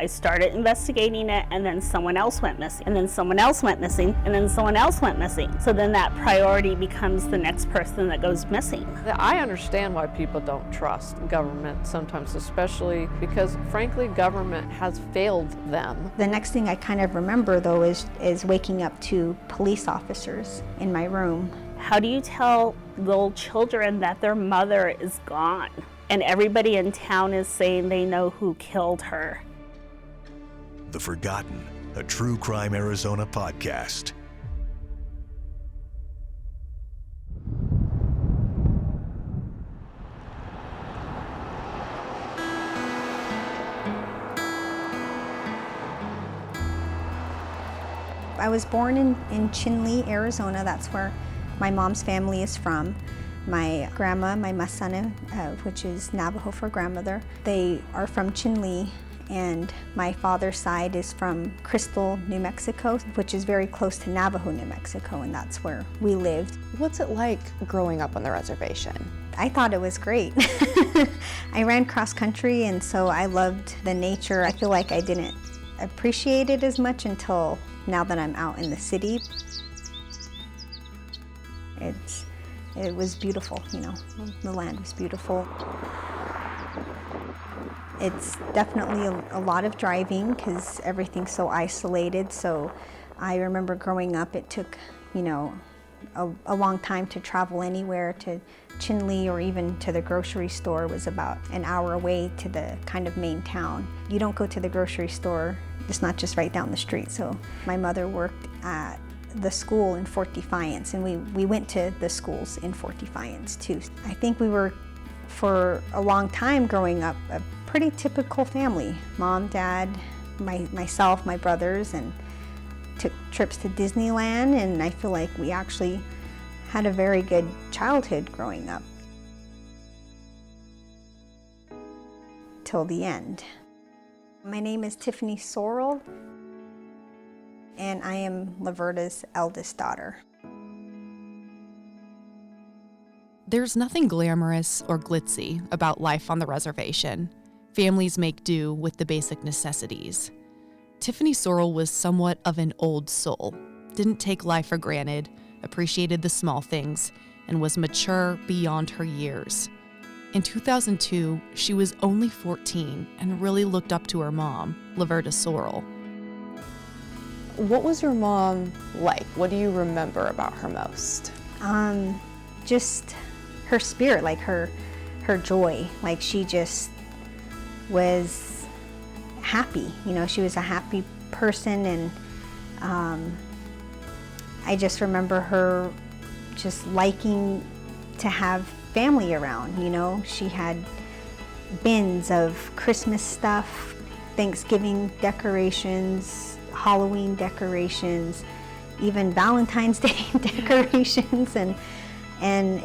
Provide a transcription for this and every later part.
I started investigating it, and then someone else went missing, and then someone else went missing, and then someone else went missing. So then that priority becomes the next person that goes missing. I understand why people don't trust government sometimes, especially because, frankly, government has failed them. The next thing I kind of remember, though, is waking up to police officers in my room. How do you tell little children that their mother is gone? And everybody in town is saying they know who killed her. The Forgotten, a True Crime Arizona podcast. I was born in Chinle, Arizona. That's where my mom's family is from. My grandma, my masana, which is Navajo for grandmother, they are from Chinle, and my father's side is from Crystal, New Mexico, which is very close to Navajo, New Mexico, and that's where we lived. What's it like growing up on the reservation? I thought it was great. I ran cross country, and so I loved the nature. I feel like I didn't appreciate it as much until now that I'm out in the city. It was beautiful, you know, the land was beautiful. It's definitely a lot of driving because everything's so isolated. So I remember growing up, it took, you know, a long time to travel anywhere. To Chinle or even to the grocery store was about an hour away to the kind of main town. You don't go to the grocery store, it's not just right down the street. So my mother worked at the school in Fort Defiance, and we went to the schools in Fort Defiance too. I think we were, for a long time growing up, a pretty typical family. Mom, dad, myself, my brothers, and took trips to Disneyland, and I feel like we actually had a very good childhood growing up till the end. My name is Tiffany Sorrell, and I am Laverta's eldest daughter. There's nothing glamorous or glitzy about life on the reservation. Families make do with the basic necessities. Tiffany Sorrell was somewhat of an old soul, didn't take life for granted, appreciated the small things, and was mature beyond her years. In 2002, she was only 14 and really looked up to her mom, Laverta Sorrell. What was your mom like? What do you remember about her most? Just her spirit, like her joy. Like she just was happy. You know, she was a happy person, and I just remember her just liking to have family around. You know, she had bins of Christmas stuff, Thanksgiving decorations, Halloween decorations, even Valentine's Day decorations, and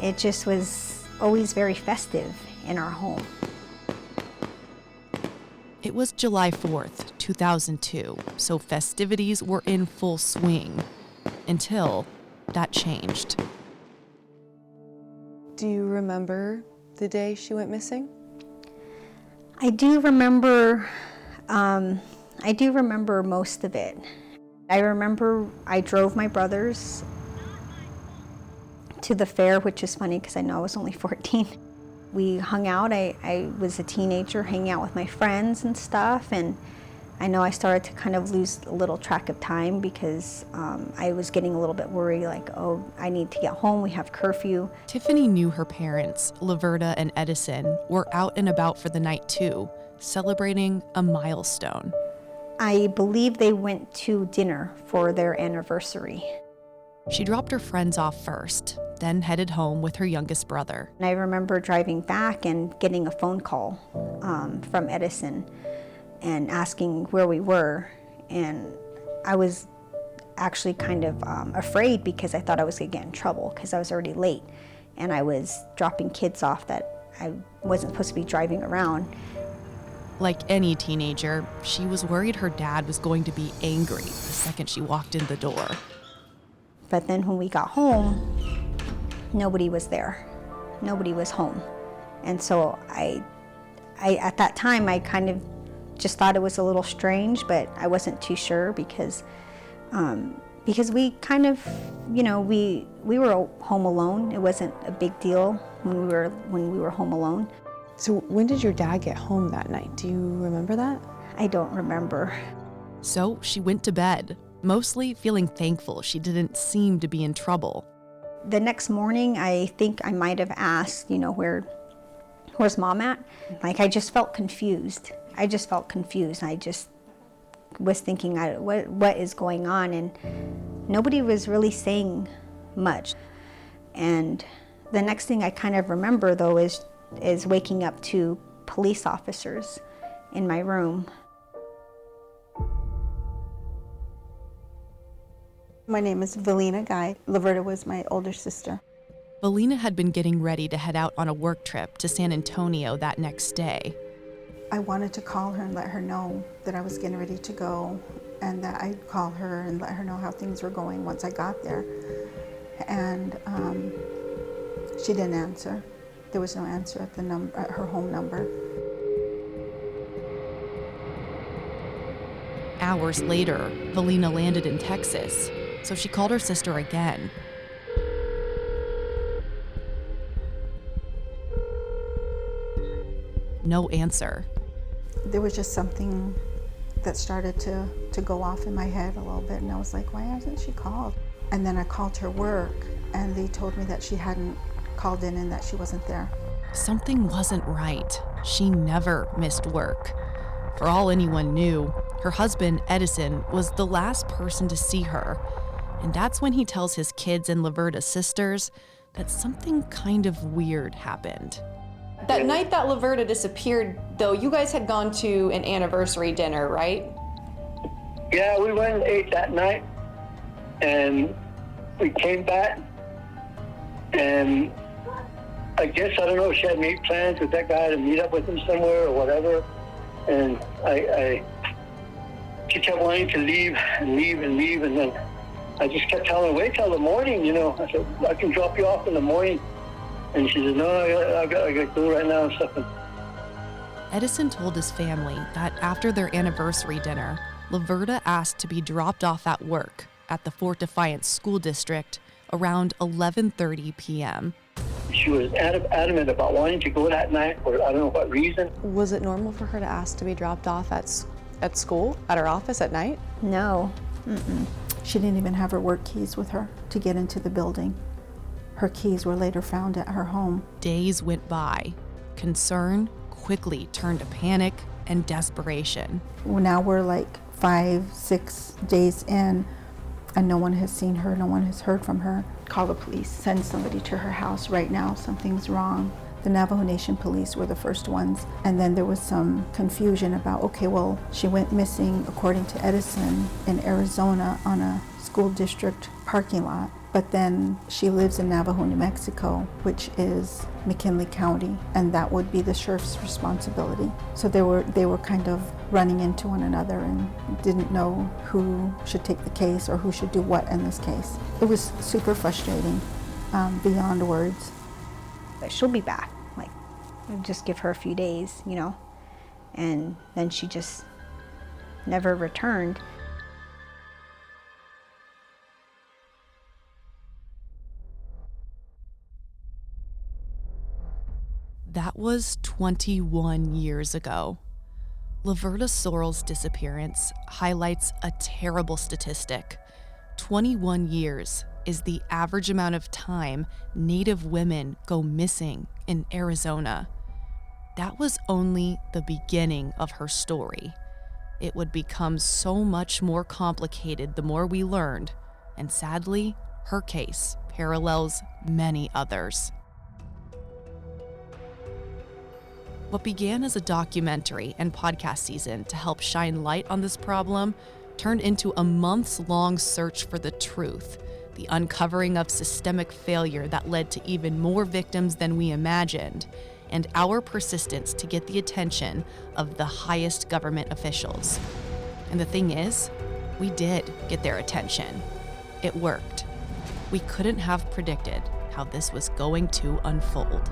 it just was always very festive in our home. It was July 4th, 2002, so festivities were in full swing until that changed. Do you remember the day she went missing? I do remember most of it. I remember I drove my brothers to the fair, which is funny because I know I was only 14. We hung out. I was a teenager hanging out with my friends and stuff, and I know I started to kind of lose a little track of time because I was getting a little bit worried, like, oh, I need to get home, we have curfew. Tiffany knew her parents, Laverta and Edison, were out and about for the night too, celebrating a milestone. I believe they went to dinner for their anniversary. She dropped her friends off first, then headed home with her youngest brother. And I remember driving back and getting a phone call from Edison and asking where we were. And I was actually kind of afraid because I thought I was gonna get in trouble because I was already late. And I was dropping kids off that I wasn't supposed to be driving around. Like any teenager, she was worried her dad was going to be angry the second she walked in the door. But then when we got home, nobody was there. Nobody was home. And so I at that time, I kind of just thought it was a little strange, but I wasn't too sure because we kind of, we were home alone. It wasn't a big deal when we were home alone. So when did your dad get home that night? Do you remember that? I don't remember. So she went to bed, mostly feeling thankful she didn't seem to be in trouble. The next morning, I think I might have asked, where's Mom at? Like, I just felt confused. I just was thinking, what is going on? And nobody was really saying much. And the next thing I kind of remember, though, is waking up to police officers in my room. My name is Valina Guy. Laverta was my older sister. Valina had been getting ready to head out on a work trip to San Antonio that next day. I wanted to call her and let her know that I was getting ready to go, and that I'd call her and let her know how things were going once I got there. And she didn't answer. There was no answer at her home number. Hours later, Valina landed in Texas, so she called her sister again. No answer. There was just something that started to go off in my head a little bit, and I was like, why hasn't she called? And then I called her work, and they told me that she hadn't called in and that she wasn't there. Something wasn't right. She never missed work. For all anyone knew, her husband, Edison, was the last person to see her. And that's when he tells his kids and Laverta's sisters that something kind of weird happened. That night that Laverta disappeared, though, you guys had gone to an anniversary dinner, right? Yeah, we went and ate that night, and we came back, and I guess, I don't know, she had made plans with that guy to meet up with him somewhere or whatever, and she kept wanting to leave, and then I just kept telling her, wait till the morning, I said, I can drop you off in the morning. And she said, no, I got to go right now and stuff. Edison told his family that after their anniversary dinner, Laverta asked to be dropped off at work at the Fort Defiance School District around 11:30 p.m. She was adamant about wanting to go that night for I don't know what reason. Was it normal for her to ask to be dropped off at school, at her office at night? No. Mm-mm. She didn't even have her work keys with her to get into the building. Her keys were later found at her home. Days went by. Concern quickly turned to panic and desperation. Well, now we're like 5-6 days in, and no one has seen her, no one has heard from her. Call the police, send somebody to her house right now, something's wrong. The Navajo Nation police were the first ones, and then there was some confusion about, okay, well, she went missing, according to Edison, in Arizona on a school district parking lot. But then she lives in Navajo, New Mexico, which is McKinley County, and that would be the sheriff's responsibility. So they were kind of running into one another and didn't know who should take the case or who should do what in this case. It was super frustrating, beyond words. But she'll be back. Like, just give her a few days, and then she just never returned. That was 21 years ago. Laverta Sorrell's disappearance highlights a terrible statistic. 21 years is the average amount of time Native women go missing in Arizona. That was only the beginning of her story. It would become so much more complicated the more we learned, and sadly, her case parallels many others. What began as a documentary and podcast season to help shine light on this problem turned into a months-long search for the truth, the uncovering of systemic failure that led to even more victims than we imagined, and our persistence to get the attention of the highest government officials. And the thing is, we did get their attention. It worked. We couldn't have predicted how this was going to unfold.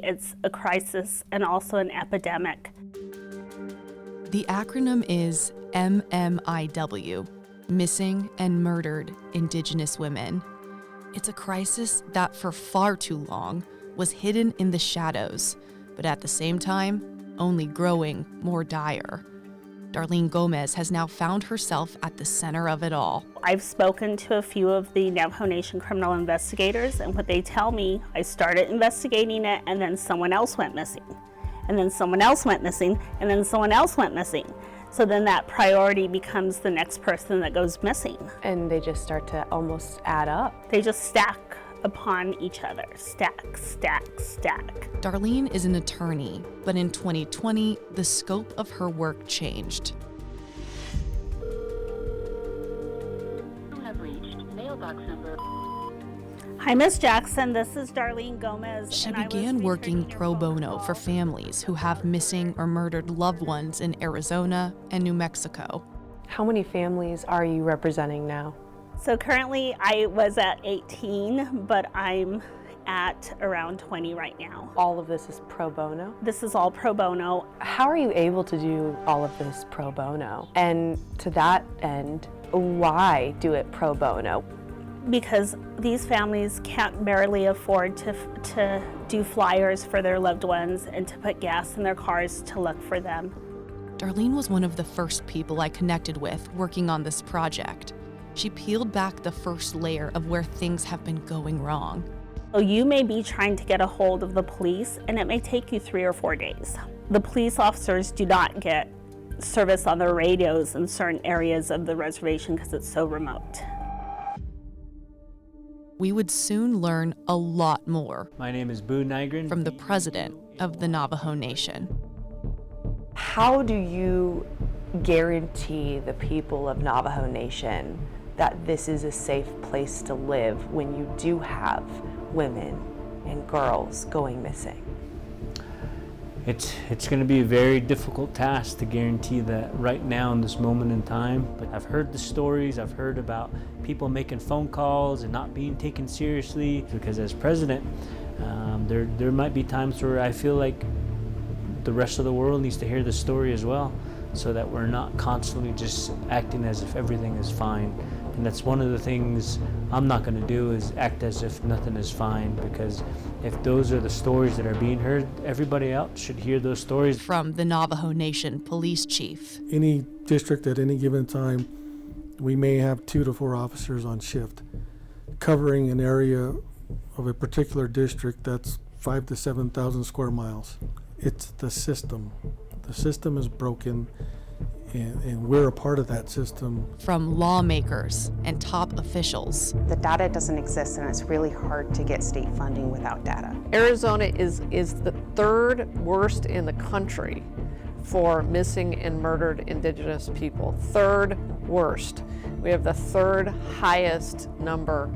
It's a crisis and also an epidemic. The acronym is MMIW, Missing and Murdered Indigenous Women. It's a crisis that for far too long was hidden in the shadows, but at the same time, only growing more dire. Darlene Gomez has now found herself at the center of it all. I've spoken to a few of the Navajo Nation criminal investigators, and what they tell me, I started investigating it and then someone else went missing. And then someone else went missing, and then someone else went missing. So then that priority becomes the next person that goes missing. And they just start to almost add up. They just stack upon each other. Stack, stack, stack. Darlene is an attorney, but in 2020, the scope of her work changed. You have reached mailbox number. Hi, Ms. Jackson. This is Darlene Gomez. She and I was began working returning your pro phone bono call. for families who have missing or murdered loved ones in Arizona and New Mexico. How many families are you representing now? So currently I was at 18, but I'm at around 20 right now. All of this is pro bono? This is all pro bono. How are you able to do all of this pro bono? And to that end, why do it pro bono? Because these families can't barely afford to do flyers for their loved ones and to put gas in their cars to look for them. Darlene was one of the first people I connected with working on this project. She peeled back the first layer of where things have been going wrong. So you may be trying to get a hold of the police and it may take you 3 or 4 days. The police officers do not get service on their radios in certain areas of the reservation because it's so remote. We would soon learn a lot more My name is Boo Nygren. from the president of the Navajo Nation. How do you guarantee the people of Navajo Nation that this is a safe place to live when you do have women and girls going missing? It's going to be a very difficult task to guarantee that right now in this moment in time. But I've heard the stories, I've heard about people making phone calls and not being taken seriously. Because as president, there might be times where I feel like the rest of the world needs to hear the story as well, so that we're not constantly just acting as if everything is fine. And that's one of the things I'm not going to do, is act as if nothing is fine, because if those are the stories that are being heard, everybody else should hear those stories. From the Navajo Nation police chief. Any district at any given time, we may have 2 to 4 officers on shift covering an area of a particular district that's 5,000 to 7,000 square miles. It's the system. The system is broken, and we're a part of that system. From lawmakers and top officials. The data doesn't exist, and it's really hard to get state funding without data. Arizona is the 3rd worst in the country for missing and murdered Indigenous people. 3rd worst. We have the 3rd highest number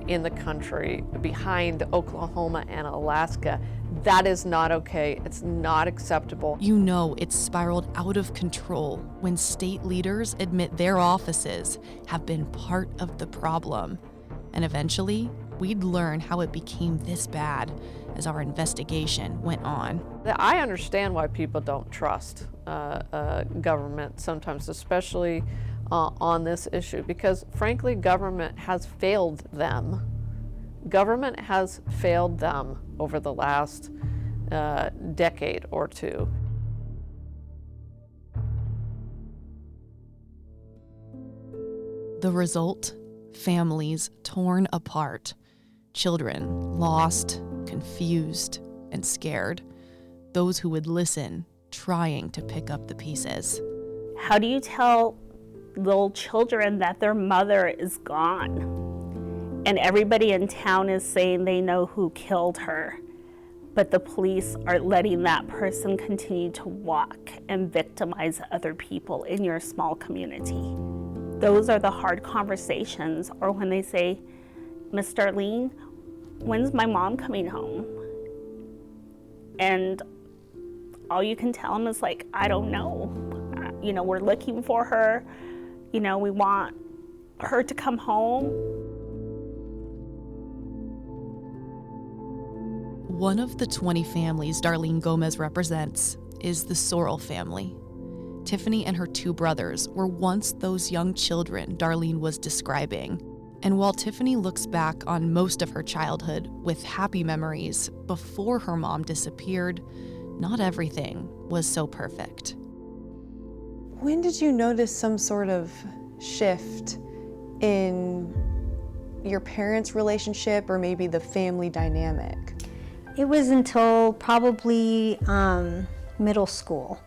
in the country, behind Oklahoma and Alaska. That is not okay. It's not acceptable. You know it's spiraled out of control when state leaders admit their offices have been part of the problem. And eventually, we'd learn how it became this bad as our investigation went on. I understand why people don't trust government sometimes, especially on this issue, because frankly, government has failed them. Government has failed them over the last decade or two. The result? Families torn apart. Children lost, confused, and scared. Those who would listen, trying to pick up the pieces. How do you tell little children that their mother is gone? And everybody in town is saying they know who killed her, but the police are letting that person continue to walk and victimize other people in your small community. Those are the hard conversations. Or when they say, Miss Darlene, when's my mom coming home? And all you can tell them is like, I don't know. We're looking for her. We want her to come home. One of the 20 families Darlene Gomez represents is the Sorrell family. Tiffany and her 2 brothers were once those young children Darlene was describing. And while Tiffany looks back on most of her childhood with happy memories before her mom disappeared, not everything was so perfect. When did you notice some sort of shift in your parents' relationship or maybe the family dynamic? It was until probably middle school,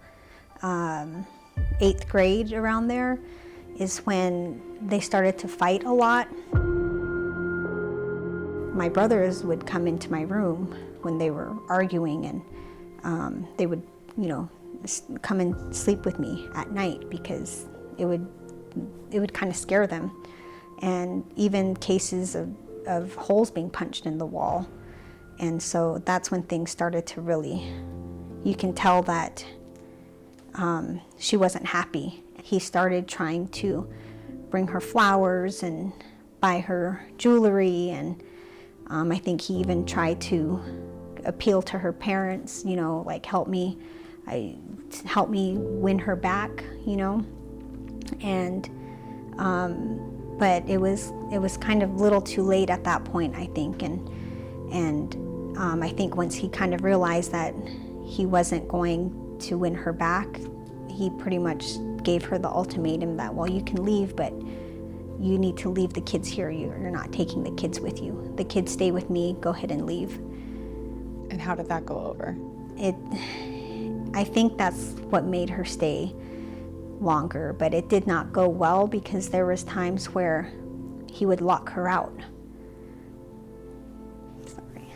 8th grade around there is when they started to fight a lot. My brothers would come into my room when they were arguing, and they would, come and sleep with me at night because it would kind of scare them. And even cases of holes being punched in the wall. And so that's when things started to really, you can tell that she wasn't happy. He started trying to bring her flowers and buy her jewelry, and I think he even tried to appeal to her parents, like help me win her back, and but it was kind of a little too late at that point, I think, and I think once he kind of realized that he wasn't going to win her back, he pretty much gave her the ultimatum that, well, you can leave, but you need to leave the kids here. You're not taking the kids with you. The kids stay with me, go ahead and leave. And how did that go over? I think that's what made her stay longer, but it did not go well because there was times where he would lock her out. Sorry.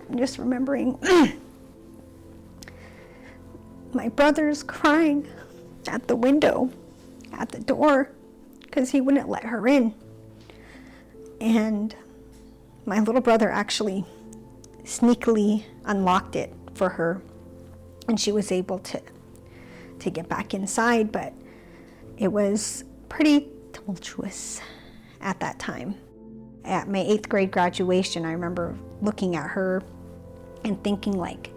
I'm just remembering my brother's crying at the window, at the door, because he wouldn't let her in. And my little brother actually sneakily unlocked it for her, and she was able to get back inside, but it was pretty tumultuous at that time. At my 8th grade graduation, I remember looking at her and thinking, like,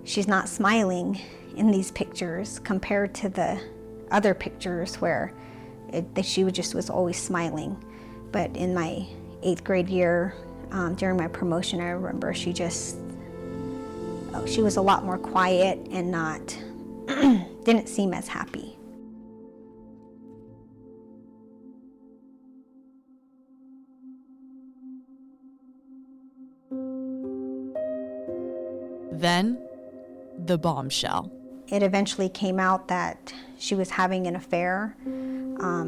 she's not smiling in these pictures compared to the other pictures where she was always smiling. But in my 8th grade year, during my promotion, I remember she was a lot more quiet and not didn't seem as happy. Then, the bombshell. It eventually came out that she was having an affair.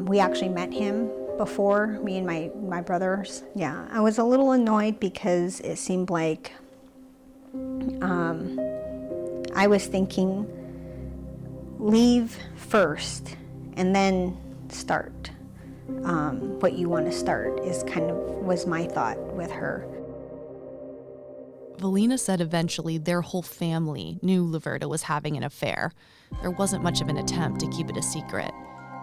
We actually met him before, me and my brothers. Yeah, I was a little annoyed because it seemed like I was thinking, leave first and then start. What you want to start was my thought with her. Valina said eventually their whole family knew Laverta was having an affair. There wasn't much of an attempt to keep it a secret.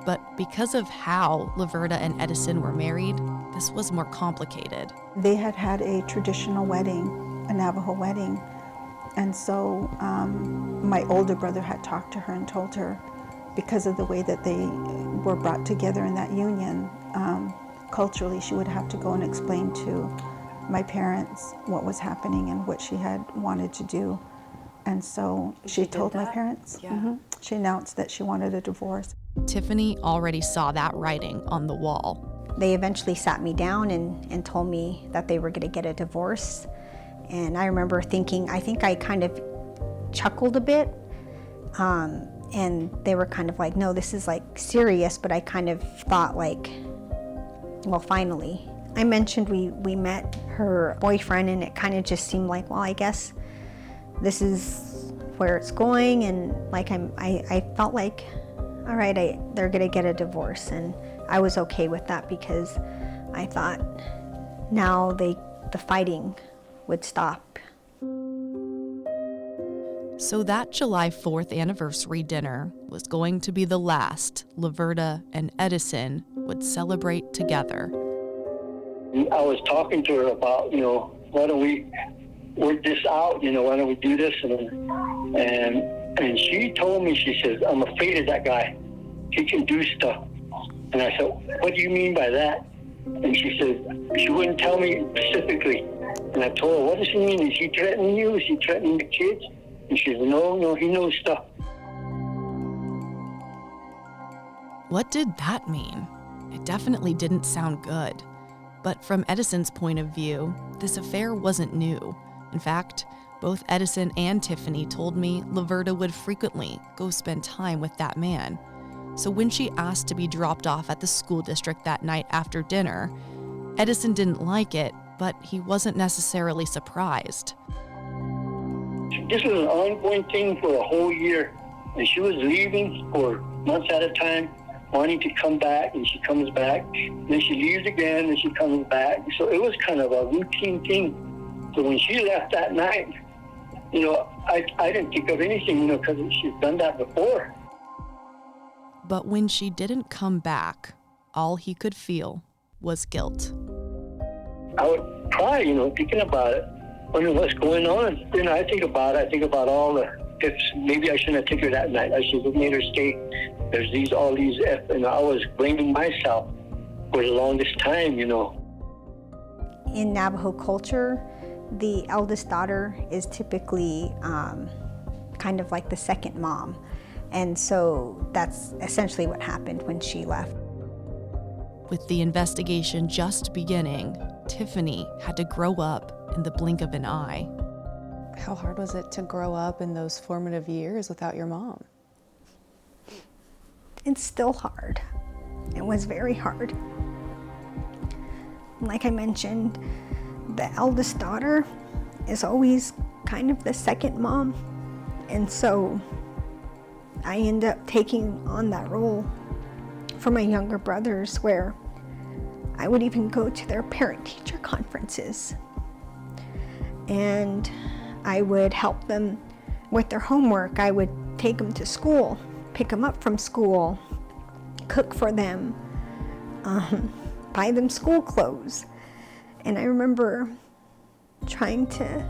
But because of how Laverta and Edison were married, this was more complicated. They had had a traditional wedding, a Navajo wedding. And so my older brother had talked to her and told her, because of the way that they were brought together in that union, culturally she would have to go and explain to my parents what was happening and what she had wanted to do. And so she told my parents. Yeah. Mm-hmm. She announced that she wanted a divorce. Tiffany already saw that writing on the wall. They eventually sat me down and told me that they were going to get a divorce. And I remember thinking, I think I kind of chuckled a bit. And they were kind of like, no, this is like serious. But I kind of thought like, well, finally. I mentioned we met her boyfriend, and it kind of just seemed like, well, I guess this is where it's going. And like I felt like, all right, they're gonna get a divorce. And I was okay with that because I thought now the fighting would stop. So that July 4th anniversary dinner was going to be the last Laverta and Edison would celebrate together. I was talking to her about, why don't we work this out? Why don't we do this? And she told me, she says, I'm afraid of that guy. He can do stuff. And I said, what do you mean by that? And she said, she wouldn't tell me specifically. And I told her, what does he mean? Is he threatening you? Is he threatening the kids? And she said, no, he knows stuff. What did that mean? It definitely didn't sound good. But from Edison's point of view, this affair wasn't new. In fact, both Edison and Tiffany told me Laverta would frequently go spend time with that man. So when she asked to be dropped off at the school district that night after dinner, Edison didn't like it, but he wasn't necessarily surprised. This was an ongoing thing for a whole year, and she was leaving for months at a time, wanting to come back, and she comes back. Then she leaves again, and she comes back. So it was kind of a routine thing. So when she left that night, I didn't think of anything, because she's done that before. But when she didn't come back, all he could feel was guilt. I would cry, thinking about it, wondering what's going on. I think about all the ifs. Maybe I shouldn't have taken her that night. I should have made her stay. There's all these ifs, and I was blaming myself for the longest time, In Navajo culture, the eldest daughter is typically kind of like the second mom. And so that's essentially what happened when she left. With the investigation just beginning, Tiffany had to grow up in the blink of an eye. How hard was it to grow up in those formative years without your mom? It's still hard. It was very hard. Like I mentioned, the eldest daughter is always kind of the second mom. And so I end up taking on that role for my younger brothers, where I would even go to their parent-teacher conferences. And I would help them with their homework. I would take them to school, pick them up from school, cook for them, buy them school clothes. And I remember trying to,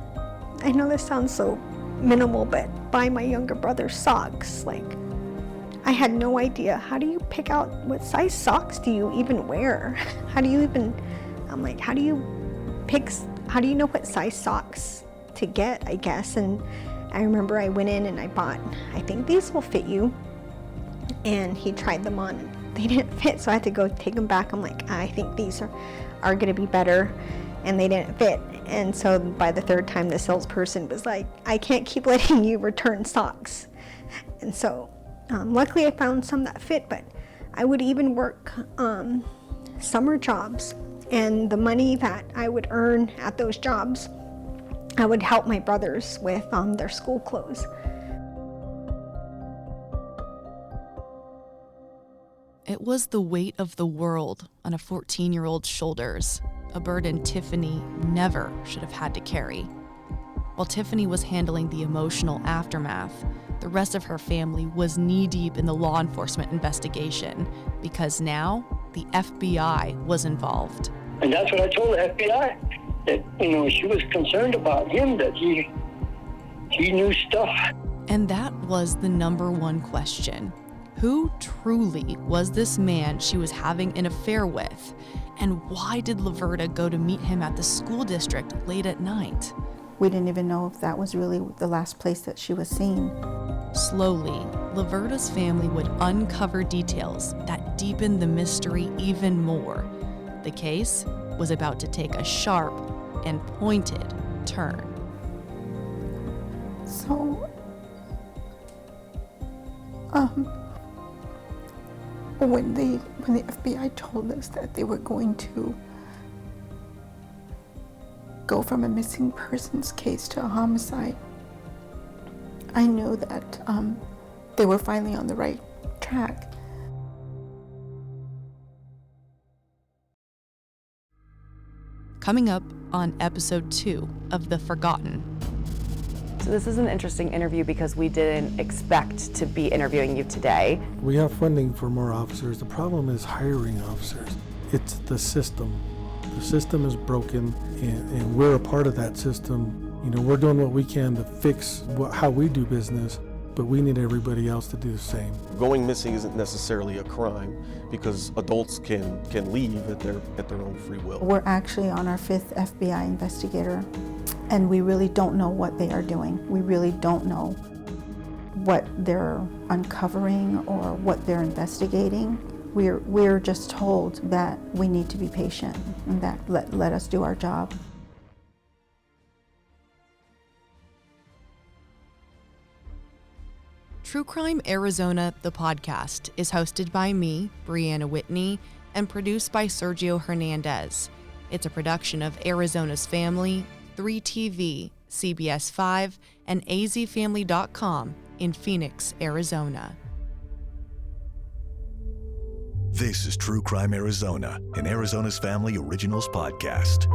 I know this sounds so minimal, but buy my younger brother socks. Like, I had no idea. How do you pick out what size socks do you even wear? How do you know what size socks to get, I guess? And I remember I went in and I bought, I think these will fit you. And he tried them on and they didn't fit, so I had to go take them back. I'm like, I think these are gonna be better. And they didn't fit. And so by the third time, the salesperson was like, I can't keep letting you return socks. And so luckily I found some that fit, but I would even work summer jobs. And the money that I would earn at those jobs, I would help my brothers with their school clothes. It was the weight of the world on a 14-year-old's shoulders, a burden Tiffany never should have had to carry. While Tiffany was handling the emotional aftermath, the rest of her family was knee-deep in the law enforcement investigation because now the FBI was involved. And that's what I told the FBI, that, she was concerned about him, that he knew stuff. And that was the number one question. Who truly was this man she was having an affair with? And why did Laverta go to meet him at the school district late at night? We didn't even know if that was really the last place that she was seen. Slowly, Laverta's family would uncover details that deepened the mystery even more. The case was about to take a sharp and pointed turn. So, when the FBI told us that they were going to go from a missing persons case to a homicide, I knew that they were finally on the right track. Coming up on episode 2 of The Forgotten. So this is an interesting interview because we didn't expect to be interviewing you today. We have funding for more officers. The problem is hiring officers. It's the system. The system is broken, and we're a part of that system. You know, we're doing what we can to fix how we do business, but we need everybody else to do the same. Going missing isn't necessarily a crime because adults can leave at their own free will. We're actually on our 5th FBI investigator, and we really don't know what they are doing. We really don't know what they're uncovering or what they're investigating. We're just told that we need to be patient and that let us do our job. True Crime Arizona, the podcast, is hosted by me, Brianna Whitney, and produced by Sergio Hernandez. It's a production of Arizona's Family, 3TV, CBS 5, and azfamily.com in Phoenix, Arizona. This is True Crime Arizona, an Arizona's Family Originals podcast.